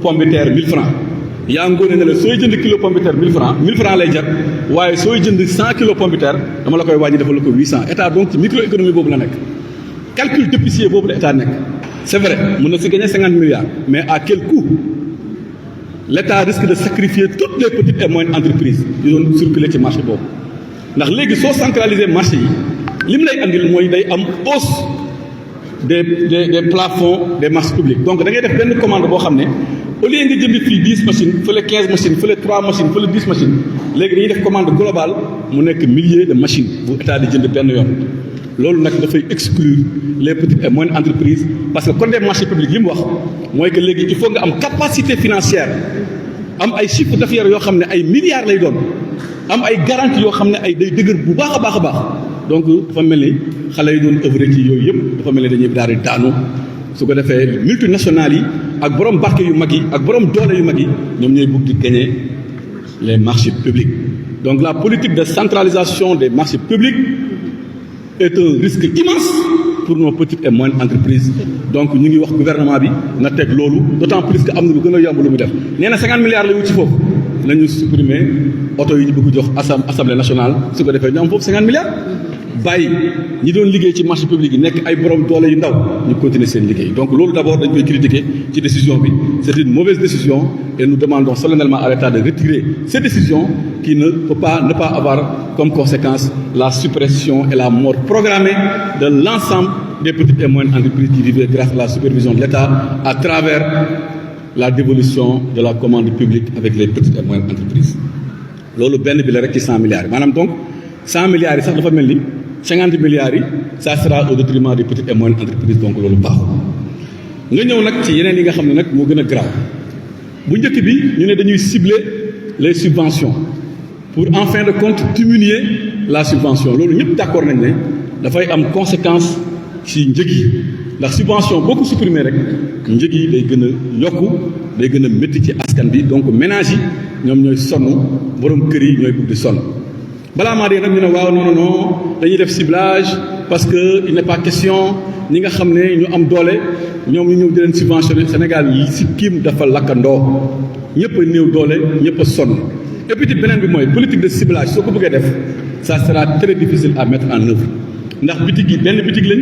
pomme de terre 1000 francs yaa ngoone ne la sooy jënd kilo pomme de terre 1000 francs lay jar waaye sooy jënd 100 kilos pomme de terre dama la koy wàññi defal la ko 800 état donc ci microéconomie boobu la nekk calcul d'épicier boobu la état nekk c'est vrai mën na si gagner 50 milliards mais à quel coût l'état risque de sacrifier toutes les petites et moyennes entreprises yu doon circuler ci marché boobu ndax léegi soo centraliser marché yi li mu lay andil mooy day am hausse des plafonds des marchés publics donc da ngay def benn commande boo xam ne au lieu nga jënd fii 10 machines fële 15 machines fële 3 machines fële 10 machines léegi dañuy def commande globale mu nekk milliers de machines bu état di jënd benn yoon loolu nag dafay exclure les petites et moyennes entreprises parce que code des marchés publics li mu wax mooy que léegi il faut nga am capacité financière am ay chiffre d'affaires yoo xam ne ay milliards lay doon am ay garantie yoo xam ne ay day dëgër bu baax a baax a baax donc dafa mel ni xale yi doon œuvre ci yooyu yëpp dafa mel ni dañuy daal di daanu su ko defee multinationales yi ak borom barke yu mag yi ak borom doole yu mag yi ñoom ñooy bëgg di gagner les marchés publics donc la politique de centralisation des marchés publics est un risque immense pour nos petites et moyennes entreprises donc ñu ngi wax gouvernement bi na teg loolu d'autant plus que am na lu gën a yomb lu mu def nee na 50 milliards la wut ci foofu nañu supprimer oto yi ñu bëgg jox assemblée nationale su ko defee ñu am foofu 50 milliards bàyyi ñi doon liggéey ci marché public yi nekk ay borom doole yu ndaw ñu continuer seen liggéey donc loolu d'abord dañ koy critiquer ci décision bi c'est une mauvaise décision et nous demandons solennellement à l'État de retirer cette décision qui ne peut pas avoir comme conséquence la suppression et la mort programmée de l'ensemble des petites et moyennes entreprises qui vivaient grâce à la supervision de l'État à travers la dévolution de la commande publique avec les petites et moyennes entreprises loolu benn bi la rek ci 100 milliards yi maanaam donc 100 milliards yi sax dafa mel ni 50 milliards yi ça sera au détriment des petites et moyennes entreprises donc loolu baaxul nga ñëw nag ci yeneen yi nga xam ne nag moo gën a grave bu njëkk bi ñu ne dañuy cibler les subventions pour en fin de compte diminuer la subvention loolu ñëpp d'accord nañ ne dafay am conséquence ci njëg yi ndax subvention boo ko supprimer rek njëg yi day gën a yokku day gën a métti ci askan bi donc ménage yi ñoom ñooy sonn borom kër yi ñooy bëgg di sonn balaa maa dee nag ñu ne waaw non dañuy def ciblage parce que il n'est pas question ñi nga xam ne ñu am doole ñoom ñu ñëw di leen subventionner Sénégal yi si kiim dafa lakkandoo ñëpp a néew doole ñëpp a sonn et puis beneen bi mooy politique de ciblage soo ko bëggee def ça sera très difficile à mettre en œuvre ndax bitig yi benn bitig lañ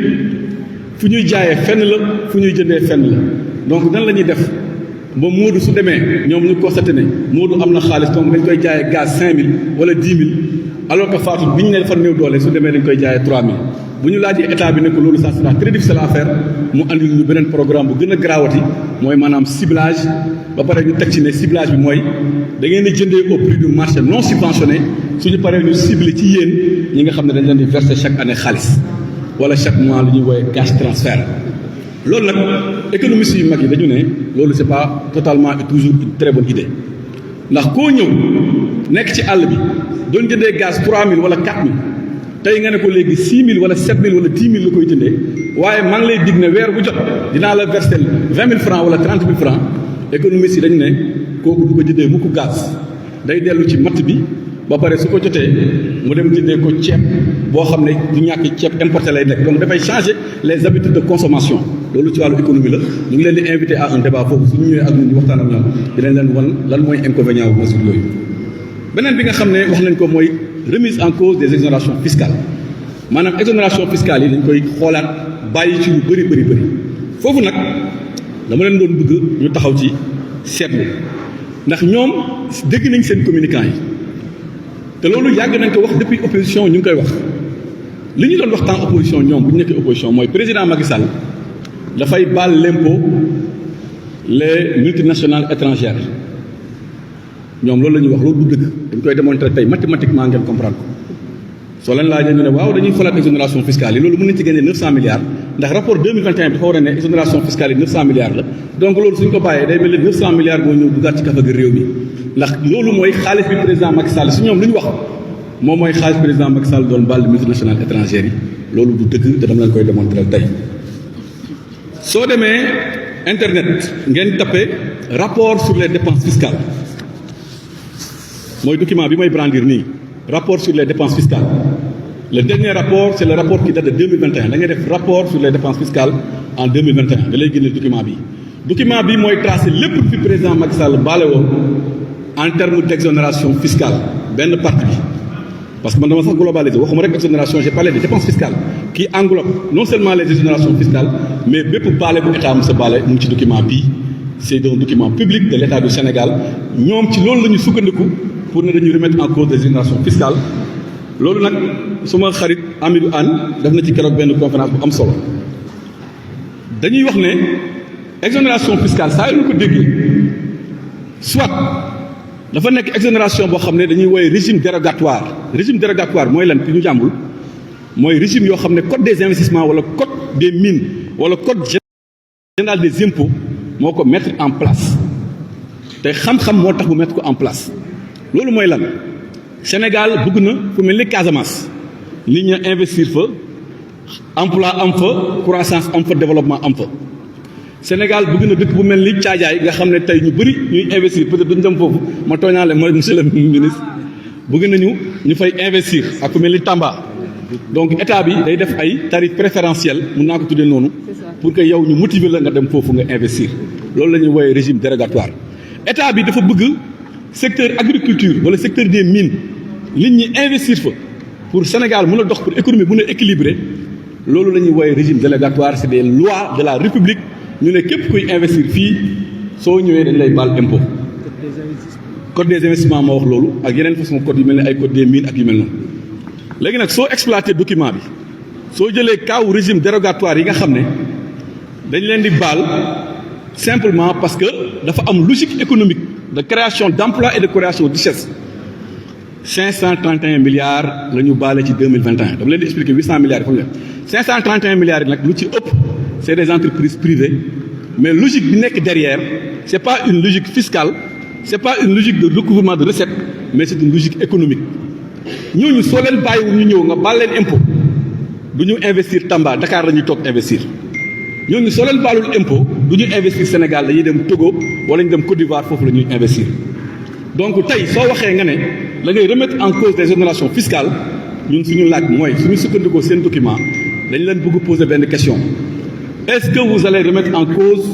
fu ñuy jaayee fenn la fu ñuy jëndee fenn la donc nan la ñuy def ba Moodu su demee ñoom ñu constaté ne Moodu am na xaalis donc dañ koy jaayee gaz 5000 wala 10 000 alors que Fatou bi ñu ne dafa néew doole su demee dañ koy jaayee 3000 bu ñu laajee état bi ne ko loolu ça sera très difficile à faire mu andi ñu beneen programme bu gën a garaawati mooy maanaam ciblage ba pare ñu teg ci ne ciblage bi mooy da ngeen di jëndee au prix du marché non subventionné suñu paree ñu ciblé ci yéen ñi nga xam ne dañ leen di verser chaque année xaalis wala chaque mois lu ñuy woowee cash transfert loolu nag économistes yu mag yi dañu ne loolu c'est pas totalement et toujours une très bonne idée ndax koo ñëw nekk ci àll bi doon jëndee gaz 3000 wala 4000 tey nga ne ko léegi 6000 wala 7000 wala 10 000 la koy jëndee waaye maa ngi lay dig ne weer bu jot dinaa la verser 20 000 francs wala 30 000 francs économistes yi dañu ne kooku du ko jëndee mukk gaz day dellu ci matt bi ba pare su ko jotee mu dem jëndee ko ceeb boo xam ne du ñàkk ceeb importé lay nekk donc dafay changer les habitudes de consommation loolu ci wàllu économie la ñu ngi leen di invité à un débat foofu suñu ñëwee ak ñun ñu waxtaan ak ñoom dinañ leen wan lan mooy inconvénient bu mesure yooyu beneen bi nga xam ne wax nañ ko mooy remise en cause des exonérations fiscales maanaam exonération fiscale yi dañ koy xoolaat bàyyi ci lu bëri foofu nag dama leen doon bëgg ñu taxaw ci seetlu ndax ñoom dégg nañ seen communicant yi te loolu yàgg nañ ko wax depuis opposition ñu ngi koy wax li ñu doon wax temps opposition ñoom bu ñu nekkee opposition mooy président Macky Sall dafay baal l'impôt les multinationales étrangères ñoom loolu la ñuy wax loolu du dëgg dañ koy démontrer tey mathématiquement ngeen comprendre ko soo leen laajee ñu ne waaw dañuy falaat exonération fiscale yi loolu mën nañ ci génne 900 milliards ndax rapport 2021 bi dafa war a ne exonération fiscale yi 900 milliards la donc loolu suñ ko bàyyee day mel ni 900 milliards moo ñëw duggaat ci kafaga réew mi ndax loolu mooy xaalis bi président Macky Sall si ñoom lu ñu wax moom mooy xaalis président Macky Sall doon baal multinationales étrangères yi loolu du dëgg te dama leen koy démontrer tey soo demee internet ngeen tapé rapport sur les dépenses fiscales mooy document bi may brandir nii rapport sur les dépenses fiscales le dernier rapport c'est le rapport qui date de 2021 da ngay def rapport sur les dépenses fiscales en 2021 da lay génne document bi document bi mooy tracé lépp fi président Macky Sall baale woon en termes d'exonération fiscale benn partie bi parce que man dama sax globalisé waxuma rek exonération j'ai parlé des dépenses fiscales qui englobe non seulement les exonérations fiscales mais bépp baale bu état sa baale mu ngi ci document bii c'est un document public de l'état du Sénégal ñoom ci loolu la ñu sukkandiku pour ne dañuy remettre en cause des exonérations fiscales loolu nag suma xarit Amidou Anne def na ci keroog benn conférence bu am solo dañuy wax ne exonération fiscale saa yu ñu ko déggee soit dafa nekk exonération boo xam ne dañuy woowee régime dérogatoire mooy lan fi ñu jàmbul mooy régime yoo xam ne code des investissements wala code des mines wala code général des impôts moo ko mettre en place te xam-xam moo tax mu mettre ko en place loolu mooy lan Sénégal bëgg na fu mel ni Casamance nit ñi investir fa emploi am fa croissance am fa développement am fa Sénégal bëgg na dëkk bu mel ni Caajaay nga xam ne tey ñu bëri ñuy investir peut-être duñ dem foofu ma tooñaale mooy monsieur le ministre bëgg nañu ñu fay investir ak fu mel ni Tamba donc état bi day def ay tarif préférentiel mun naa ko tuddee noonu pour que yow ñu motiver la nga dem foofu nga investir loolu la ñuy woowee régime dérogatoire état bi dafa bëgg secteur agriculture wala secteur des mines nit ñi investir fa pour Sénégal mën a dox pour économie mën a équilibrer loolu la ñuy woowee régime dérogatoire c'est des lois de la République ñu ne képp kuy investir fii soo ñëwee dañ lay baal impôt code des investissements moo wax loolu ak yeneen façon code yu mel ne ay code des mines ak yu mel noonu léegi nag soo exploité document bi soo jëlee kaaw régime dérogatoire yi nga xam ne dañ leen di baal simplement parce que dafa am logique économique de création d'emploi et de création de richesse 531 milliards la ñu baale ci 2021 dama leen di expliquer 800 milliards yi fa mu nekk 531 milliards yi nag lu ci ëpp c'est des entreprises privées mais logique bi nekk derrière c'est pas une logique fiscale c'est pas une logique de recouvrement de recettes mais c'est une logique économique ñooñu soo leen bàyyiwul ñu ñëw nga baal leen impôt du ñu investir Tamba Dakar la ñuy toog investir ñooñu soo leen baalul impôt du ñu investir Sénégal dañuy dem Togo wala ñu dem Côte d'Ivoire foofu la ñuy investir donc tey soo waxee nga ne la ngay remettre en cause des exonérations fiscales ñun suñu laaj mooy suñu sukkandikoo seen document dañ leen bëgg poser benn question est-ce que vous allez remettre en cause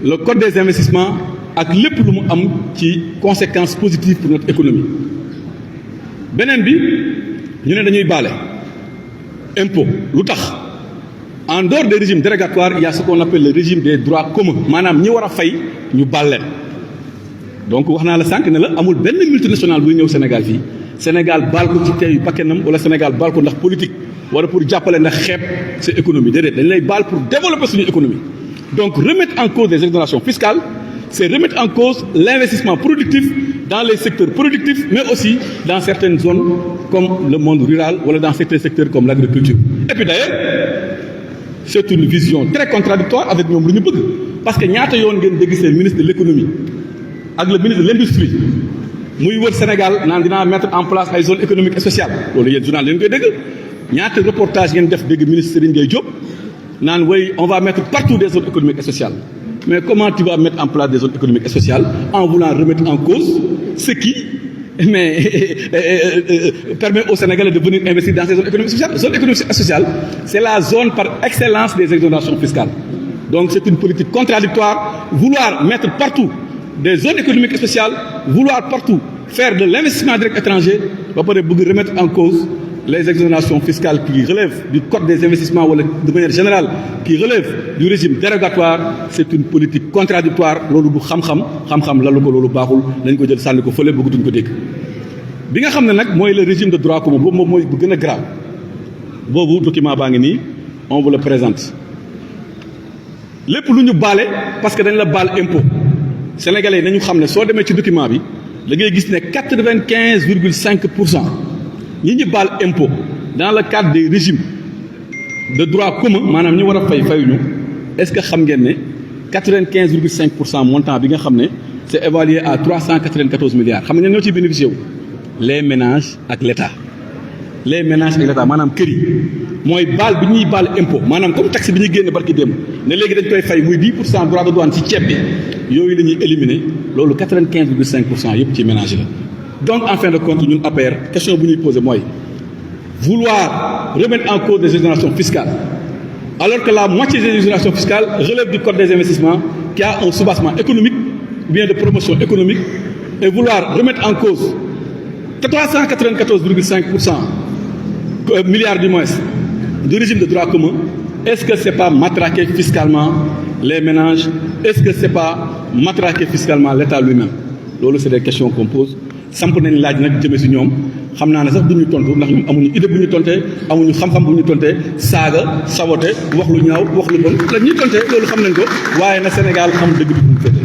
le code des investissements ak lépp lu mu am ci conséquences positives pour notre économie beneen bi ñu ne dañuy baale impôt lu tax en dehors des régimes dérogatoires il y a ce qu'on appelle le régime des droits communs maanaam ñi war a fay ñu baal leen donc wax naa la sànq ne la amul benn multinational buy ñëw Sénégal fii Sénégal baal ko ci teeyu bakkanam wala Sénégal baal ko ndax politique wala pour jàppale ndax xeeb sa économie déedéet dañ lay baal pour développer suñu économie donc remettre en cause des exonérations fiscales c'est remettre en cause l'investissement productif dans les secteurs productifs mais aussi dans certaines zones comme le monde rural wala dans certains secteurs comme l'agriculture et puis d'ailleurs c'est une vision très contradictoire avec ñoom lu ñu bëgg parce que ñaata yoon ngeen dégg seen ministre de l'économie ak le ministre de l'industrie muy wër Sénégal naan dinaa mettre en place ay zones économiques et sociales loolu yéen journal leen koy dégg ñaata reportage ngeen def dégg ministre Serigne Gueye Diop naan way on va mettre partout des zones économiques et sociales mais comment tu vas mettre en place des zones économiques et sociales en voulant remettre en cause ce qui permet aux Sénégalais de venir investir dans ces zones économiques et sociales. Zone économique et sociale, c'est la zone par excellence des exonérations fiscales. Donc c'est une politique contradictoire, vouloir mettre partout des zones économiques et sociales, vouloir partout faire de l'investissement direct étranger, va pas remettre en cause les exonérations fiscales qui relèvent du code des investissements ou de manière générale qui relèvent du régime dérogatoire. C'est une politique contradictoire loolu du xam-xam lalu ko loolu baaxul nañ ko jël sànni ko fële bëggatuñ ko dégg bi nga xam ne nag mooy le régime de droit commun boobu moom mooy bu gën a grave boobu document baa ngi nii on vous le présente lépp lu ñu baale parce que dañ la baal impôt sénégalais yi nañu xam ne soo demee ci document bi da ngay gis ne 95,5% ñi ñu baal impôt dans le cadre des régimes de droit commun maanaam ñi war a fayuñu est-ce que xam ngeen ne 95,5% montant bi nga xam ne c'est évalué à 394 milliards xam nga ñoo ciy bénéficié wu les ménages ak l'État les ménages ak l'État maanaam kër yi mooy baal bi ñuy baal impôt maanaam comme taxe bi ñuy génne barki démb ne léegi dañ koy fay muy 10% droit de douane ci ceeb bi yooyu la ñuy éliminer loolu 95,5% yëpp ci ménage la. Donc en fin de compte ñun APR question bu ñuy poser mooy vouloir remettre en cause des exonérations fiscales alors que la moitié des exonérations fiscales relève du code des investissements qui a un soubassement économique ou bien de promotion économique, et vouloir remettre en cause 394,5% milliards du moins du régime de droit commun, est-ce que c'est pas matraquer fiscalement les ménages? Est-ce que c'est pas matraquer fiscalement l'État lui-même? Loolu c'est des questions qu'on pose. Samp nañ laaj nag jëme si ñoom xam naa ne sax duñu tontu ndax ñoom amuñu idée bu ñu tontee, amuñu xam-xam bu ñu tontee, saaga saboté wax lu ñaaw wax lu bon la ñuy tontee, loolu xam nañ ko, waaye na Sénégal xam dëgg bi bu mu féete.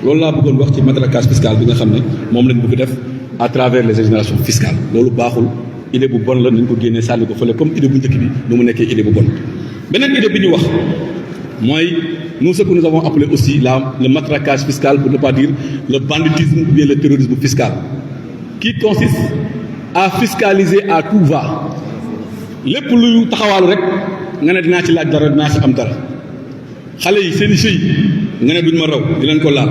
Loolu laa bëggoon wax ci matraquage fiscal bi nga xam ne moom lañ bëgg def à travers les exonérations fiscales. Loolu baaxul, idée bu bon la, nañ ko génnee sànni ko fële comme idée bu njëkk bi nu mu nekkee idée bu bon. Beneen idée bi ñu wax mooy nous ce que nous avons appelé aussi le matraquage fiscal, pour ne pas dire le banditisme ou bien le terrorisme fiscal, qui consiste à fiscaliser à tout va. lépp luy taxawaalu rek nga ne dinaa ci laaj dara dinaa ci am dara xale yi seen i sëy nga ne duñ ma raw dinañ ko laal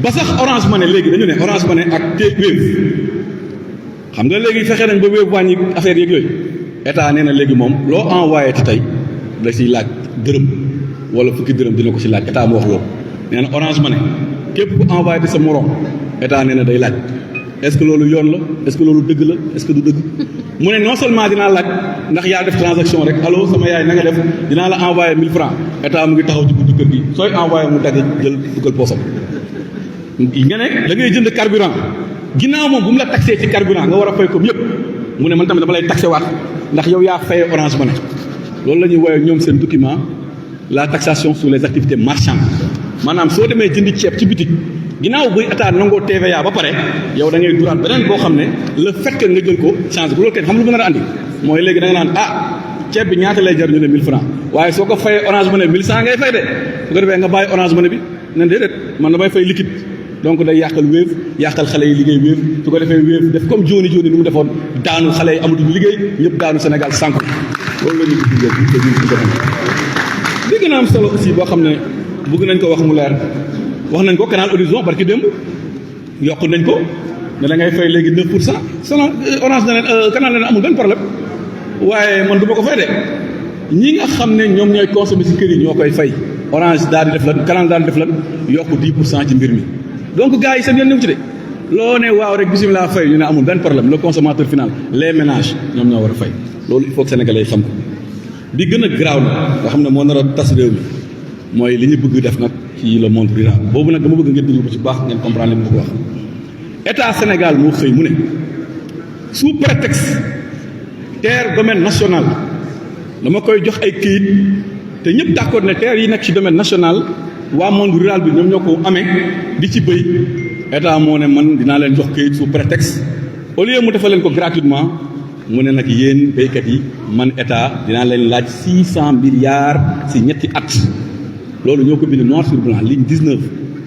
ba sax Orange Money léegi dañu ne Orange Money ak Wave xam nga léegi fexe nañ ba Wave wàññi affaire yeeg yooyu état nee na léegi moom loo envoyé ci tey da ciy laaj dërëm wala fukki dërëm dina ko ci laaj état mu wax loolu nee na Orange Money képp ku envoyé sa morom état nee na day laaj. Est-ce que loolu yoon la est-ce que loolu dëgg la est-ce que du dëgg mu ne non seulement dinaa laaj ndax yaa def transaction rek allo sama yaay na nga def dinaa la envoyé 1000 francs état mu ngi taxaw ci buntu kër gi sooy envoyé mu dagg jël dugal poosam. nga ne da ngay jënd carburant ginnaaw moom bu mu la taxé ci carburant nga war a fay comme yëpp mu ne man tamit dama lay taxé waat ndax yow yaa fayee Orange Money. loolu la ñuy woowee ñoom seen document la taxation sur les activités marchandes maanaam soo demee jëndi ceeb ci bitik ginnaaw buy état nangoo TVA ba pare yow da ngay duraat beneen boo xam ne le fait que nga jël ko changé bu loolu kenn xam lu mën a andi mooy léegi da nga naan ceeb bi ñaata lay jar ñu ne 1000 francs waaye soo ko fayee Orange Money 1100 ngay fay de su ko defee nga bàyyi Orange Money bi ne déedéet man damay fay liquide donc day yàqal Wave yàqal xale yi liggéey Wave su ko defee Wave def comme Joni ni mu defoon daanu xale yi amatuñu liggéey ñëpp daanu Sénégal sànku loolu la ñuy li gën a am solo aussi boo xam ne bëgg nañ ko wax mu leer wax nañ ko Canal Horizon barki démb yokk nañ ko ne da ngay fay léegi 9% selon Orange na leen Canal na leen amul benn problème waaye man du ma ko fay de ñi nga xam ne ñoom ñooy consommer ci kër yi ñoo koy fay Orange daal di def lan Canal daal di def lan yokk 10% ci mbir mi donc gars yi seen yoon ñëw ci de loo ne waaw rek bisimilah fay ñu ne amul benn problème le consommateur final les ménages ñoom ñoo war a fay loolu il faut que sénégalais yi xam ko bi gën a garaaw na nga xam ne moo nar a tas réew mi mooy li ñu bëgg def nag ci le monde rural boobu nag dama bëgg ngeen déglu ko ci baax ngeen comprendre li mu bëgg wax état Sénégal moo xëy mu ne sous prétexte terre domaine national dama koy jox ay këyit te ñëpp d'accord ne terre yi nekk ci domaine national waa monde rural bi ñoom ñoo ko amee di ci bëy état moo ne man dinaa leen jox këyit sous prétexte au lieu mu defal leen ko gratuitement mu ne nag yéen béykat yi man état dinaa leen laaj 600 milliards ci ñetti at loolu ñoo ko bind noir sur blanc ligne 19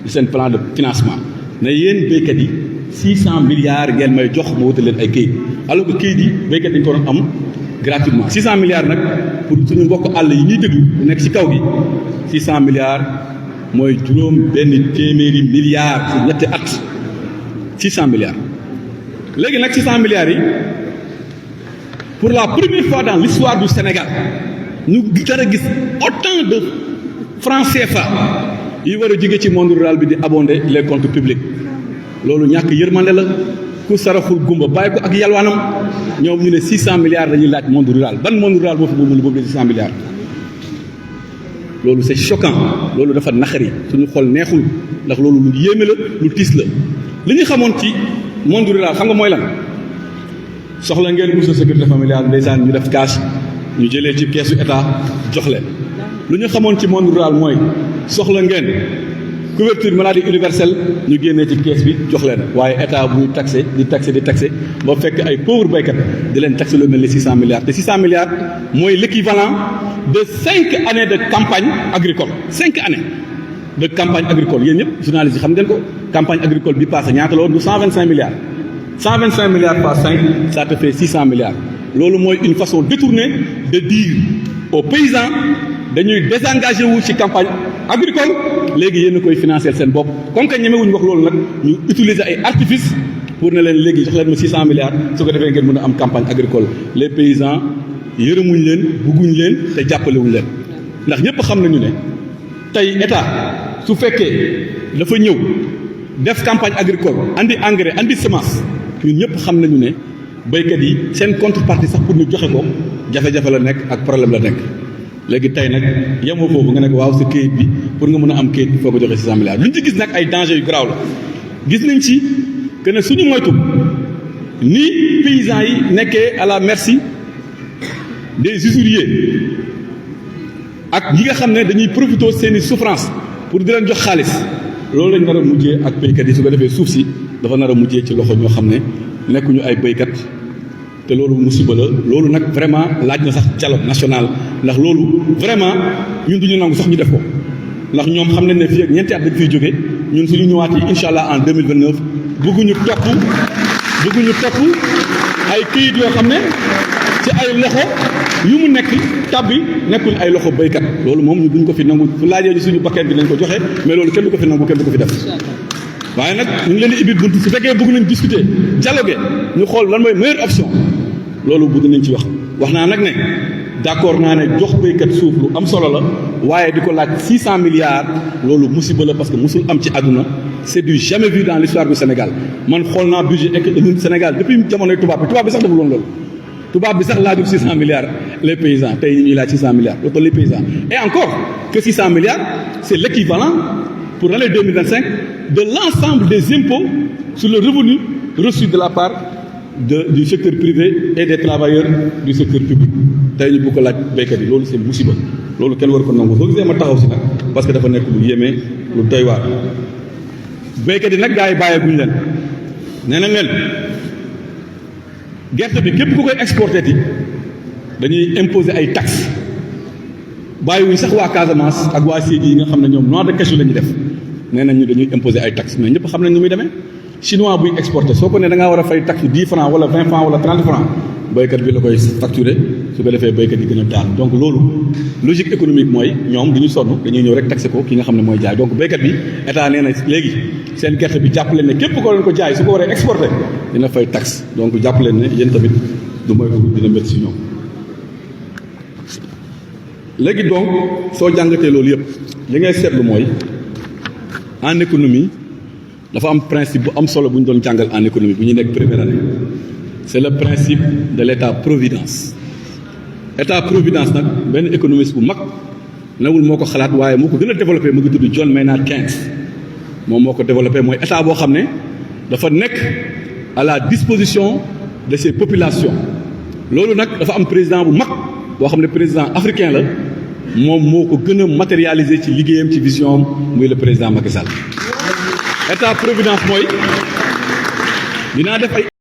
du seen plan de financement ne yéen béykat yi 600 milliards ngeen may jox ma wutal leen ay këyit alors que këyit yi béykat dañu ko doon am gratuitement 600 milliards nag pour suñu mbokk àll yi ñuy déglu nekk ci kaw gi 600 milliards mooy juróom benn téeméeri milliards ci ñetti at 600 milliards léegi nag 600 milliards yi pour la première fois dans l'histoire du Sénégal ñu jar a gis autant de francs CFA yi war a jóge ci monde rural bi di abonder les comptes publics loolu ñàkk yërmande la ku saraxul gumba bàyyi ko ak yalwaanam ñoom ñu ne 600 milliards dañuy laaj monde rural ban monde rural moo fi moom lu boobu 600 milliards loolu c'est choquant loolu dafa naxari suñu xol neexul ndax loolu lu yéeme la lu tiis la li ñu xamoon ci monde rural xam nga mooy lan soxla ngeen bourse sécurité familiale ndeysaan ñu def cash ñu jëlee ci keesu état jox leen lu ñu xamoon ci monde rural mooy soxla ngeen couverture maladie universelle ñu génnee ci kees bi jox leen waaye état buy taxé di taxé ba fekk ay pauvres baykat di leen taxé lu mel ni 600 milliards te 600 milliards mooy l'équivalent de 5 années de campagne agricole 5 années de campagne agricole yéen ñëpp journalistes yi xam ngeen ko campagne agricole bi passé ñaata la woon du 125 milliards 125 milliards par 5 ça te fait 600 milliards loolu mooy une façon détournée de dire aux paysans dañuy désengagé wu ci campagne agricole léegi yéen a koy financer seen bopp comme que ñemewuñu wax loolu nag ñu utiliser ay artifices pour ne leen léegi jox leen ma 600 milliards su ko defee ngeen mën a am campagne agricole les paysans yërëmuñ leen bugguñ leen te jàppalewuñ leen ndax ñëpp xam nañu ne tey état su fekkee dafa ñëw def campagne agricole andi engrais andi semence ñun ñëpp xam nañu ne béykat yi seen contrepartie sax pour ñu joxe ko jafe-jafe la nekk ak problème la nekk léegi tey nag yemoo foofu nga nekk waaw sa këyit bi pour nga mën a am këyit bi foo ko joxe 600 milliards lu ñu ci gis nag ay danger yu garaaw la gis nañ ci que ne suñu moytu ni paysans yi nekkee à la merci des usuriers ak ñi nga xam ne dañuy profité seeni souffrance pour di leen jox xaalis loolu lañ nar a mujjee ak béykat yi su ko defee suuf si dafa nar a mujjee ci loxo ñoo xam ne nekkuñu ay béykat te loolu musiba la loolu nag vraiment laaj na sax dialogue national ndax loolu vraiment ñun duñu nangu sax ñu def ko ndax ñoom xam nañ ne fii ak ñeenti at dañ fiy jóge ñun suñu ñëwaatee incha allah en 2029 bëgguñu topp ay këyit yoo xam ne ci ay loxo yu mu nekk tàbbi nekkul ay loxo béykat loolu moom ñu duñ ko fi nangu fu laajee ñu suñu bakkan bi nañ ko joxe mais loolu kenn du ko fi nangu kenn du ko fi def waaye nag ñu ngi leen di ibbi buntu su fekkee bëgg nañ discuter dialoguer ñu xool lan mooy meilleure option loolu bëgg nañ ci wax naa nag ne d'accord naa ne jox béykat suuf lu am solo la waaye di ko laaj 600 milliards loolu musiba la parce que musul am ci àdduna c'est du jamais vu dans l'histoire du Sénégal man xool naa budget économique Sénégal depuis jamonoy tubaab bi sax deful woon loolu tubaab bi sax laajul 600 milliards les paysans tey ñuy laaj 600 milliards loolu les paysans et encore que 600 milliards c'est l'équivalent pour l'année 2025 de l'ensemble des impôts sur le revenu reçu de la part du secteur privé et des travailleurs du secteur public tey ñu bu ko laaj béykat yi loolu c'est musiba loolu kenn war ko nangu soo gisee ma taxaw si nag parce que dafa nekk lu yéeme lu doy waar béykat yi nag gaa yi bàyyeeguñ leen nee nañ leen gerte bi képp ku koy exporté ti dañuy imposer ay taxes bàyyiwuñ sax waa Casamance ak waa Sédhiou yi nga xam ne ñoom noix de cajou la ñuy def nee nañ ñu dañuy imposer ay taxes mais ñëpp xam nañ nu muy demee chinois buy exporté soo ko ne da ngaa war a fay taxe 10 francs wala 20 francs wala 30 francs béykat bi la koy facturé su ko defee béykat yi gën a daal donc loolu logique économique mooy ñoom duñu sonn dañuy ñëw rek taxé ko ki nga xam ne mooy jaay donc béykat bi état nee na léegi seen gerte bi jàpp leen ne képp ko leen ko jaay su ko waree exporté dina fay taxe donc jàpp leen ne yéen tamit du mooy dina métti si ñoom léegi donc soo jàngatee loolu yëpp li ngay seetlu mooy en économie dafa am principe bu am solo bu ñu doon jàngal en économie bu ñu nekk première année c'est le principe de l'état providence état providence nag benn économiste bu mag newul moo ko xalaat waaye moo ko gën a développé mu ngi tudd John Maynard Keynes moom moo ko développé mooy état boo xam ne dafa nekk à la disposition de ses populations loolu nag dafa am président bu mag boo xam ne président africain la moom moo ko gën a matérialiser ci liggéeyam ci vision am muy le président Macky Sall état providence mooy dinaa def ay